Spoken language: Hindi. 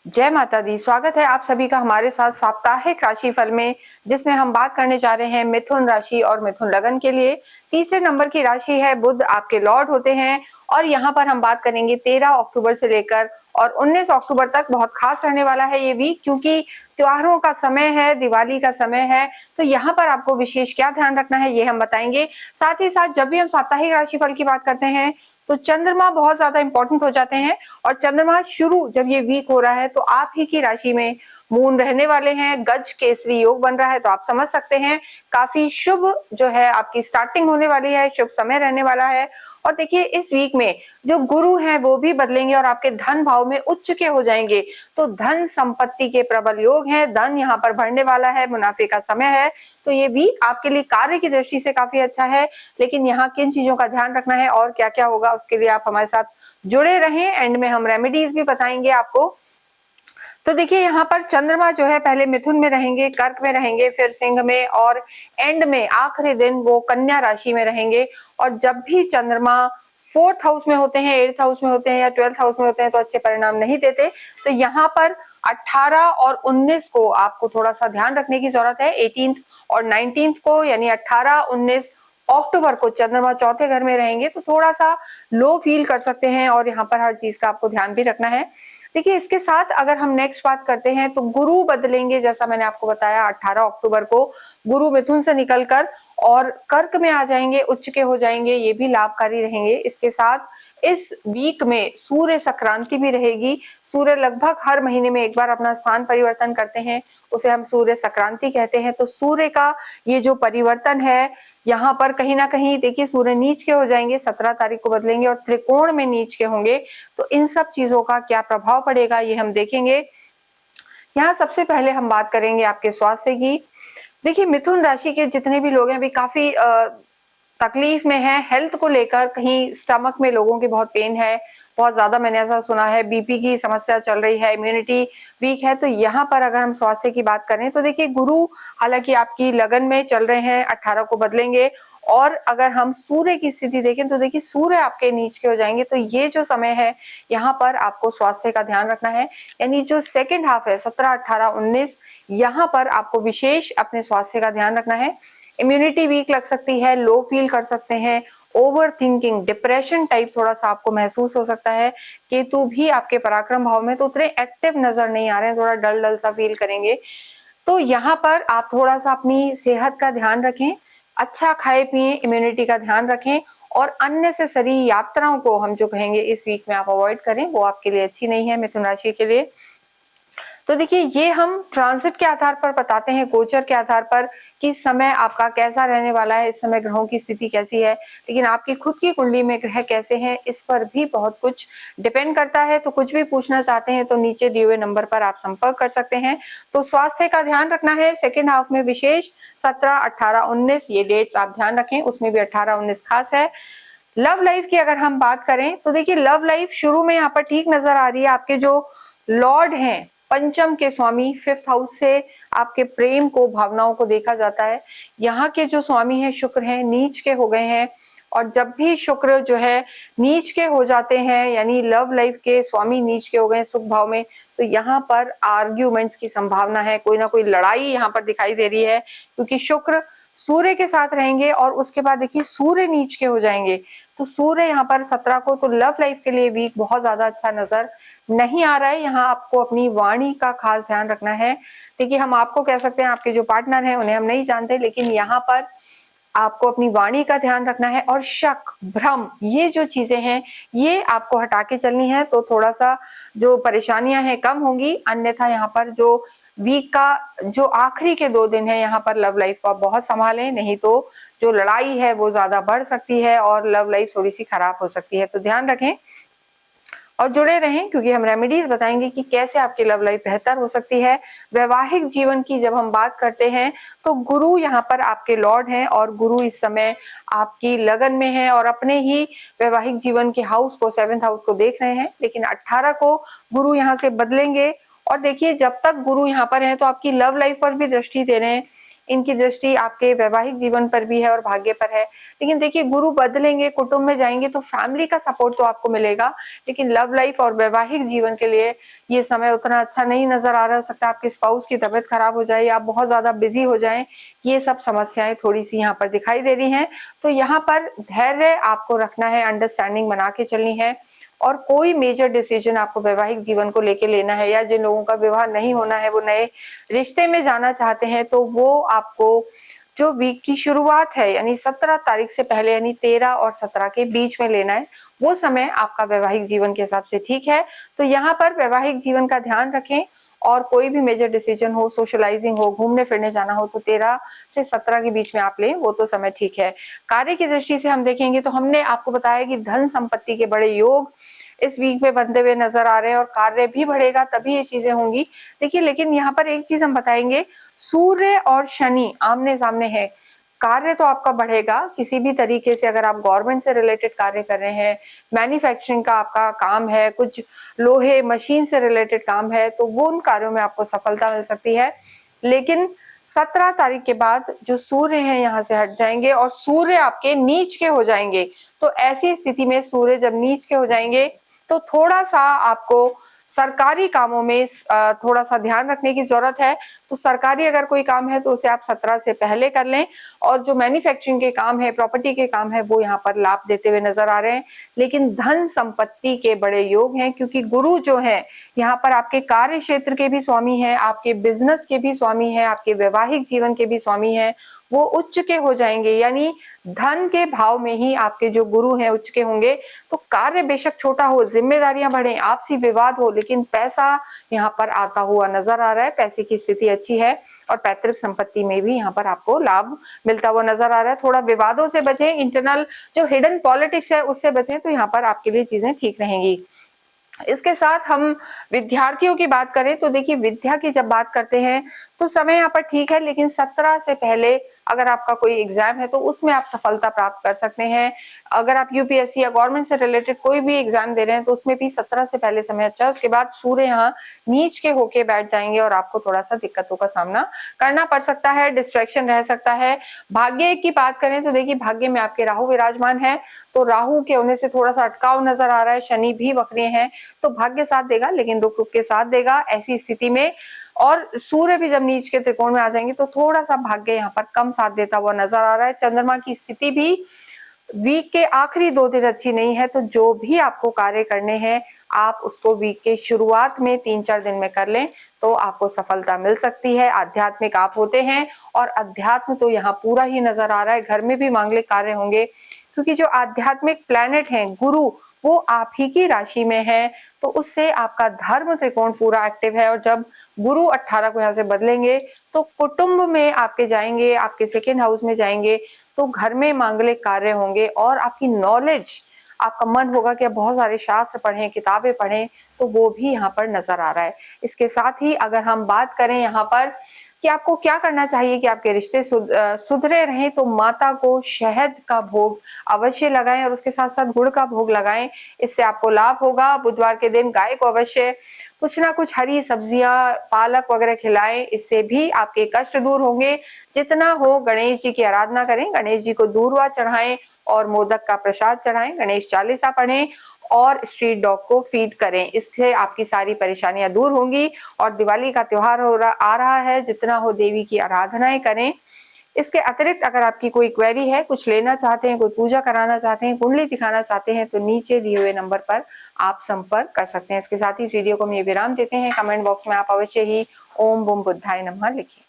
जय माता दी। स्वागत है आप सभी का हमारे साथ साप्ताहिक राशिफल में, जिसमें हम बात करने जा रहे हैं मिथुन राशि और मिथुन लगन के लिए। तीसरे नंबर की राशि है बुध, आपके लॉर्ड होते हैं। और यहाँ पर हम बात करेंगे 13 अक्टूबर से लेकर और 19 अक्टूबर तक। बहुत खास रहने वाला है ये वीक, क्योंकि त्योहारों का समय है, दिवाली का समय है। तो यहाँ पर आपको विशेष क्या ध्यान रखना है ये हम बताएंगे। साथ ही साथ जब भी हम साप्ताहिक राशिफल की बात करते हैं तो चंद्रमा बहुत ज्यादा इंपॉर्टेंट हो जाते हैं। और चंद्रमा शुरू जब ये वीक हो रहा है तो आप ही की राशि में मून रहने वाले हैं। गज केसरी योग बन रहा है, तो आप समझ सकते हैं काफी शुभ जो है आपकी स्टार्टिंग होने वाली है, शुभ समय रहने वाला है। और देखिए इस वीक में जो गुरु हैं वो भी बदलेंगे और आपके धन भाव में उच्च के हो जाएंगे। तो धन संपत्ति के प्रबल योग है, धन यहाँ पर बढ़ने वाला है, मुनाफे का समय है। तो ये वीक आपके लिए कार्य की दृष्टि से काफी अच्छा है। लेकिन यहाँ किन चीजों का ध्यान रखना है और क्या क्या होगा, उसके लिए आप हमारे साथ जुड़े रहें। एंड में हम रेमेडीज भी बताएंगे आपको। तो देखिए यहाँ पर चंद्रमा जो है पहले मिथुन में रहेंगे, कर्क में रहेंगे, फिर सिंह में, और एंड में आखिरी दिन वो कन्या राशि में रहेंगे। और जब भी चंद्रमा 4th हाउस में होते हैं, 8th हाउस में होते हैं या 12th हाउस में होते हैं तो अच्छे परिणाम नहीं देते। तो यहाँ पर 18 और 19 को आपको थोड़ा सा ध्यान रखने की जरूरत है। 18th और 19th को, यानी 18-19 अक्टूबर को चंद्रमा चौथे घर में रहेंगे तो थोड़ा सा लो फील कर सकते हैं। और यहाँ पर हर चीज का आपको ध्यान भी रखना है। देखिए इसके साथ अगर हम नेक्स्ट बात करते हैं तो गुरु बदलेंगे। जैसा मैंने आपको बताया 18 अक्टूबर को गुरु मिथुन से निकलकर और कर्क में आ जाएंगे, उच्च के हो जाएंगे, ये भी लाभकारी रहेंगे। इसके साथ इस वीक में सूर्य संक्रांति भी रहेगी। सूर्य लगभग हर महीने में एक बार अपना स्थान परिवर्तन करते हैं, उसे हम सूर्य संक्रांति कहते हैं। तो सूर्य का ये जो परिवर्तन है, यहाँ पर कहीं ना कहीं देखिए सूर्य नीच के हो जाएंगे, 17 तारीख को बदलेंगे और त्रिकोण में नीच के होंगे। तो इन सब चीजों का क्या प्रभाव पड़ेगा ये हम देखेंगे। यहाँ सबसे पहले हम बात करेंगे आपके स्वास्थ्य की। देखिए मिथुन राशि के जितने भी लोग हैं अभी काफी तकलीफ में है हेल्थ को लेकर। कहीं स्टमक में लोगों की बहुत पेन है, बहुत ज्यादा मैंने ऐसा सुना है। बीपी की समस्या चल रही है, इम्यूनिटी वीक है। तो यहाँ पर अगर हम स्वास्थ्य की बात करें तो देखिए गुरु हालांकि आपकी लगन में चल रहे हैं, 18 को बदलेंगे। और अगर हम सूर्य की स्थिति देखें तो देखिए सूर्य आपके नीच के हो जाएंगे। तो ये जो समय है यहाँ पर आपको स्वास्थ्य का ध्यान रखना है। यानी जो सेकेंड हाफ है 17, 18, 19, यहाँ पर आपको विशेष अपने स्वास्थ्य का ध्यान रखना है। इम्यूनिटी वीक लग सकती है, लो फील कर सकते हैं, ओवर थिंकिंग, डिप्रेशन टाइप थोड़ा सा आपको महसूस हो सकता है। केतु भी आपके पराक्रम भाव में तो उतने एक्टिव नजर नहीं आ रहे हैं, थोड़ा डल डल सा फील करेंगे। तो यहाँ पर आप थोड़ा सा अपनी सेहत का ध्यान रखें, अच्छा खाए पिए, इम्यूनिटी का ध्यान रखें। और अननेसेसरी यात्राओं को हम जो कहेंगे इस वीक में आप अवॉइड करें, वो आपके लिए अच्छी नहीं है मिथुन राशि के लिए। तो देखिए ये हम ट्रांजिट के आधार पर बताते हैं, गोचर के आधार पर कि समय आपका कैसा रहने वाला है, इस समय ग्रहों की स्थिति कैसी है। लेकिन आपकी खुद की कुंडली में ग्रह कैसे हैं इस पर भी बहुत कुछ डिपेंड करता है। तो कुछ भी पूछना चाहते हैं तो नीचे दिए हुए नंबर पर आप संपर्क कर सकते हैं। तो स्वास्थ्य का ध्यान रखना है सेकेंड हाफ में विशेष। 17, 18, 19 ये डेट्स आप ध्यान रखें, उसमें भी 18, 19 खास है। लव लाइफ की अगर हम बात करें तो देखिए लव लाइफ शुरू में यहाँ पर ठीक नजर आ रही है। आपके जो लॉर्ड हैं पंचम के स्वामी 5th हाउस से आपके प्रेम को, भावनाओं को देखा जाता है। यहाँ के जो स्वामी हैं शुक्र हैं, नीच के हो गए हैं। और जब भी शुक्र जो है नीच के हो जाते हैं, यानी लव लाइफ के स्वामी नीच के हो गए सुख भाव में, तो यहाँ पर आर्ग्यूमेंट्स की संभावना है, कोई ना कोई लड़ाई यहाँ पर दिखाई दे रही है। क्योंकि शुक्र सूर्य के साथ रहेंगे और उसके बाद देखिए सूर्य नीच के हो जाएंगे। तो सूर्य यहाँ पर 17 को, तो लव लाइफ के लिए वीक बहुत ज्यादा अच्छा नजर नहीं आ रहा है। यहाँ आपको अपनी वाणी का खास ध्यान रखना है। देखिए हम आपको कह सकते हैं, आपके जो पार्टनर हैं उन्हें हम नहीं जानते, लेकिन यहाँ पर आपको अपनी वाणी का ध्यान रखना है। और शक, भ्रम, ये जो चीजें हैं ये आपको हटा के चलनी है। तो थोड़ा सा जो परेशानियां हैं कम होंगी। अन्यथा यहाँ पर जो वीक का जो आखिरी के 2 दिन है यहाँ पर लव लाइफ को आप बहुत संभालें, नहीं तो जो लड़ाई है वो ज्यादा बढ़ सकती है और लव लाइफ थोड़ी सी खराब हो सकती है। तो ध्यान रखें और जुड़े रहें, क्योंकि हम रेमेडीज बताएंगे कि कैसे आपकी लव लाइफ बेहतर हो सकती है। वैवाहिक जीवन की जब हम बात करते हैं तो गुरु यहाँ पर आपके लॉर्ड हैं और गुरु इस समय आपकी लगन में है और अपने ही वैवाहिक जीवन के हाउस को, 7th हाउस को देख रहे हैं। लेकिन 18 को गुरु यहाँ से बदलेंगे। और देखिए जब तक गुरु यहाँ पर है तो आपकी लव लाइफ पर भी दृष्टि दे रहे हैं। इनकी दृष्टि आपके वैवाहिक जीवन पर भी है और भाग्य पर है। लेकिन देखिए गुरु बदलेंगे, कुटुंब में जाएंगे तो फैमिली का सपोर्ट तो आपको मिलेगा, लेकिन लव लाइफ और वैवाहिक जीवन के लिए ये समय उतना अच्छा नहीं नजर आ रहा। हो सकता है आपके स्पाउस की तबीयत खराब हो जाए, आप बहुत ज्यादा बिजी हो जाएं, ये सब समस्याएं थोड़ी सी यहाँ पर दिखाई दे रही हैं। तो यहाँ पर धैर्य आपको रखना है, अंडरस्टैंडिंग बना के चलनी है, और कोई मेजर डिसीजन आपको वैवाहिक जीवन को लेके लेना है, या जिन लोगों का विवाह नहीं होना है, वो नए रिश्ते में जाना चाहते हैं, तो वो आपको जो वीक की शुरुआत है यानी 17 तारीख से पहले यानी 13 और 17 के बीच में लेना है। वो समय आपका वैवाहिक जीवन के हिसाब से ठीक है। तो यहाँ पर वैवाहिक जीवन का ध्यान रखें, और कोई भी मेजर डिसीजन हो, सोशलाइजिंग हो, घूमने फिरने जाना हो, तो 13 से 17 के बीच में आप लें, वो तो समय ठीक है। कार्य की दृष्टि से हम देखेंगे तो हमने आपको बताया कि धन संपत्ति के बड़े योग इस वीक में बनते हुए नजर आ रहे हैं, और कार्य भी बढ़ेगा तभी ये चीजें होंगी। देखिए लेकिन यहाँ पर एक चीज हम बताएंगे, सूर्य और शनि आमने सामने है, कार्य तो आपका बढ़ेगा किसी भी तरीके से। अगर आप गवर्नमेंट से रिलेटेड कार्य कर रहे हैं, मैन्युफैक्चरिंग का आपका काम है, कुछ लोहे मशीन से रिलेटेड काम है, तो वो उन कार्यों में आपको सफलता मिल सकती है। लेकिन 17 तारीख के बाद जो सूर्य हैं यहाँ से हट जाएंगे और सूर्य आपके नीच के हो जाएंगे। तो ऐसी स्थिति में सूर्य जब नीच के हो जाएंगे तो थोड़ा सा आपको सरकारी कामों में थोड़ा सा ध्यान रखने की जरूरत है। तो सरकारी अगर कोई काम है तो उसे आप 17 से पहले कर लें, और जो मैन्युफैक्चरिंग के काम है, प्रॉपर्टी के काम है, वो यहाँ पर लाभ देते हुए नजर आ रहे हैं। लेकिन धन संपत्ति के बड़े योग हैं, क्योंकि गुरु जो है यहाँ पर आपके कार्य क्षेत्र के भी स्वामी हैं, आपके बिजनेस के भी स्वामी हैं, आपके वैवाहिक जीवन के भी स्वामी हैं, वो उच्च के हो जाएंगे। यानी धन के भाव में ही आपके जो गुरु हैं उच्च के होंगे। तो कार्य बेशक छोटा हो, जिम्मेदारियां बढ़े, आपसी विवाद हो, लेकिन पैसा यहाँ पर आता हुआ नजर आ रहा है, पैसे की स्थिति अच्छी है, और पैतृक संपत्ति में भी यहाँ पर आपको लाभ मिलता हुआ नजर आ रहा है। थोड़ा विवादों से बचें, इंटरनल जो हिडन पॉलिटिक्स है उससे बचें, तो यहाँ पर आपके लिए चीजें ठीक रहेंगी। इसके साथ हम विद्यार्थियों की बात करें तो देखिए विद्या की जब बात करते हैं तो समय यहाँ पर ठीक है, लेकिन 17 से पहले अगर आपका कोई एग्जाम है तो उसमें आप सफलता प्राप्त कर सकते हैं। अगर आप यूपीएससी या गवर्नमेंट से रिलेटेड कोई भी एग्जाम दे रहे हैं तो उसमें भी 17 से पहले समय अच्छा है। उसके बाद सूर्य यहाँ नीच के होके बैठ जाएंगे और आपको थोड़ा सा दिक्कतों का सामना करना पड़ सकता है, डिस्ट्रैक्शन रह सकता है। भाग्य की बात करें तो देखिए भाग्य में आपके राहु विराजमान है, तो राहु के होने से थोड़ा सा अटकाव नजर आ रहा है। शनि भी वक्री हैं, तो भाग्य साथ देगा लेकिन रुक रुक के साथ देगा ऐसी स्थिति में। और सूर्य भी जब नीच के त्रिकोण में आ जाएंगे तो थोड़ा सा भाग्य यहाँ पर कम साथ देता हुआ नजर आ रहा है। चंद्रमा की स्थिति भी वीक के आखिरी 2 दिन अच्छी नहीं है, तो जो भी आपको कार्य करने हैं आप उसको वीक के शुरुआत में 3-4 दिन में कर लें तो आपको सफलता मिल सकती है। आध्यात्मिक आप होते हैं, और अध्यात्म तो यहाँ पूरा ही नजर आ रहा है। घर में भी मांगलिक कार्य होंगे, क्योंकि जो आध्यात्मिक प्लैनेट हैं गुरु वो आप ही की राशि में है, तो उससे आपका धर्म त्रिकोण पूरा एक्टिव है। और जब गुरु 18 को यहाँ से बदलेंगे तो कुटुंब में आपके जाएंगे, आपके सेकेंड हाउस में जाएंगे, तो घर में मांगलिक कार्य होंगे, और आपकी नॉलेज, आपका मन होगा कि आप बहुत सारे शास्त्र पढ़ें, किताबें पढ़ें, तो वो भी यहाँ पर नजर आ रहा है। इसके साथ ही अगर हम बात करें यहाँ पर कि आपको क्या करना चाहिए कि आपके रिश्ते सुधरे रहें, तो माता को शहद का भोग अवश्य लगाएं, और उसके साथ साथ गुड़ का भोग लगाएं, इससे आपको लाभ होगा। बुधवार के दिन गाय को अवश्य कुछ ना कुछ हरी सब्जियां, पालक वगैरह खिलाएं, इससे भी आपके कष्ट दूर होंगे। जितना हो गणेश जी की आराधना करें, गणेश जी को दूर्वा चढ़ाएं और मोदक का प्रसाद चढ़ाएं, गणेश चालीसा पढ़ें और स्ट्रीट डॉग को फीड करें। इससे आपकी सारी परेशानियां दूर होंगी। और दिवाली का त्योहार आ रहा है, जितना हो देवी की आराधनाएं करें। इसके अतिरिक्त अगर आपकी कोई क्वेरी है, कुछ लेना चाहते हैं, कोई पूजा कराना चाहते हैं, कुंडली दिखाना चाहते हैं, तो नीचे दिए हुए नंबर पर आप संपर्क कर सकते हैं। इसके साथ ही इस वीडियो को हम ये विराम देते हैं। कमेंट बॉक्स में आप अवश्य ही ओम बम बुद्धाय नमः लिखें।